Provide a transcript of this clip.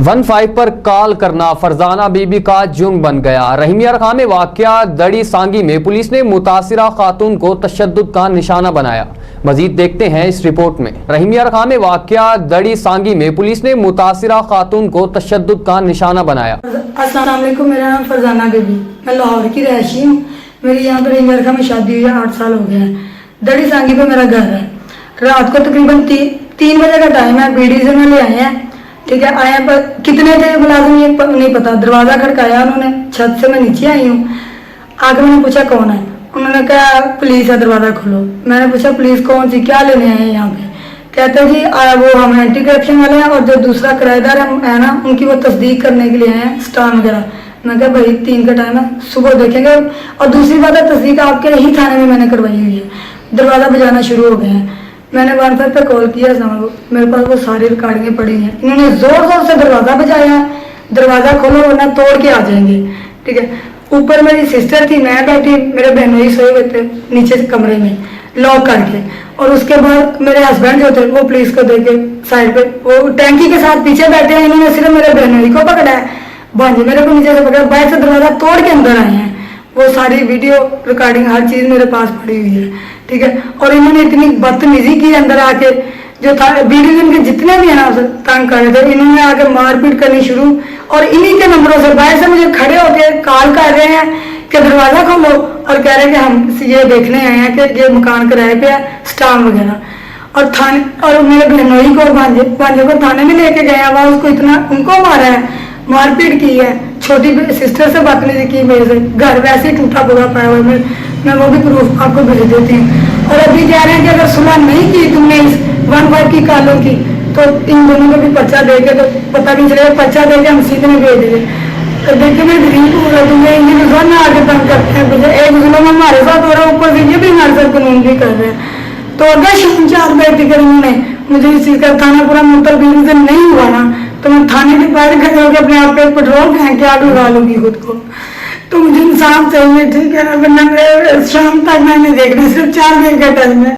15 पर कॉल करना फरजाना बीबी का जुर्म बन गया। रहीमिया खां में वाक़या दड़ी सांगी में पुलिस ने मुतासिरा खातून को तशद्दुद का निशाना बनाया। मजीद देखते हैं इस रिपोर्ट में। रहीमिया खां में वाक़या दड़ी सांगी में पुलिस ने मुतासिरा खातून को तशद्दुद का निशाना बनाया। अस्सलाम वालेकुम, मेरा नाम फरजाना बीबी, मैं लाहौर की रहशी हूँ। मेरी यहाँ पर रहीमिया खां में शादी हुई है, 8 साल हो गए हैं। दड़ी सांगी पे मेरा घर है। रात को तकरीबन 3 बजे का टाइम है, BDC में ले आए हैं। ठीक है, आए पर कितने थे मुलाजिम ये नहीं पता। दरवाज़ा खड़काया उन्होंने, छत से मैं नीचे आई हूँ। आगे मैंने पूछा कौन है, उन्होंने कहा पुलिस है, दरवाज़ा खोलो। मैंने पूछा पुलिस कौन सी, क्या लेने आए हैं यहाँ पे? कहते जी वो हम एंटी करप्शन वाले हैं और जो दूसरा किराएदार है ना, उनकी वो तस्दीक करने के लिए आए हैं, स्टाम वगैरह। मैं कहा भाई 3 का टाइम है, सुबह देखेंगे। और दूसरी बात है, तस्दीक आपके ही थाने में मैंने करवाई हुई है। दरवाज़ा बजाना शुरू हो गए हैं। मैंने 15 पे कॉल किया, मेरे पास वो सारी रिकॉर्डिंगें पड़ी हैं। इन्होंने जोर जोर से दरवाज़ा बजाया, दरवाज़ा खोलो वरना तोड़ के आ जाएंगे। ठीक है, ऊपर मेरी सिस्टर थी, मैं बैठी, मेरे बहनोई सोए हुए थे नीचे कमरे में लॉक करके। और उसके बाद मेरे हस्बैंड जो थे वो पुलिस को देके साइड पे वो टैंकी के साथ पीछे बैठे हैं। इन्होंने सिर्फ मेरे बहनोई को पकड़ा है, भांजे मेरे को नीचे से पकड़ा, बाहर से दरवाज़ा तोड़ के अंदर आए हैं। वो सारी वीडियो रिकॉर्डिंग हर चीज़ मेरे पास पड़ी हुई है। ठीक है, और इन्होंने इतनी बदतमीजी की अंदर आके, जो था वीडियो इनके जितने भी है ना तंग कर रहे थे, इन्होंने आके मारपीट करनी शुरू। और इन्हीं के नंबरों से बाहर से मुझे खड़े होकर कॉल कर रहे हैं कि दरवाज़ा खोलो, और कह रहे हैं कि हम ये देखने आए हैं कि ये मकान किराए पे है, स्टाम वगैरह। और थाने और मेरे बहनोई को भांजे को थाने में लेके गए हैं, वहाँ उसको इतना उनको मारा है, मारपीट की है। छोटी सिस्टर से बदतमीजी की मेरे से, घर वैसे ही टूटा पूरा पाया हुआ। मैं वो भी प्रूफ आपको भेज देती हूँ। और अभी कह रहे हैं कि अगर सुलह नहीं की तुमने इस 15 की कॉलों की, तो इन दोनों को भी पर्चा देके, तो पता नहीं चलेगा, पर्चा देके हम सीधे में भेज देंगे। तो देखिए मैं गरीब हो रहा, तुम्हें इंग्लिश में आगे तंग करते हैं, मुझे एक जुल्म हमारे साथ हो रहा है, ऊपर से ये भी हमारे साथ कानून भी कर रहे हैं। तो अगर शाम 4 बजे तक उन्होंने मुझे इस चीज़ का थाना पूरा मुतलबी से नहीं हुआ ना, तो मैं थाने के बाहर खड़े होकर अपने आप पे पेट्रोल फेंक के आग लगा लूंगी खुद को। तो मुझे इंसाफ चाहिए, ठीक है ना, वरना शाम तक मैंने देखना, सिर्फ 4 दिन का टाइम है।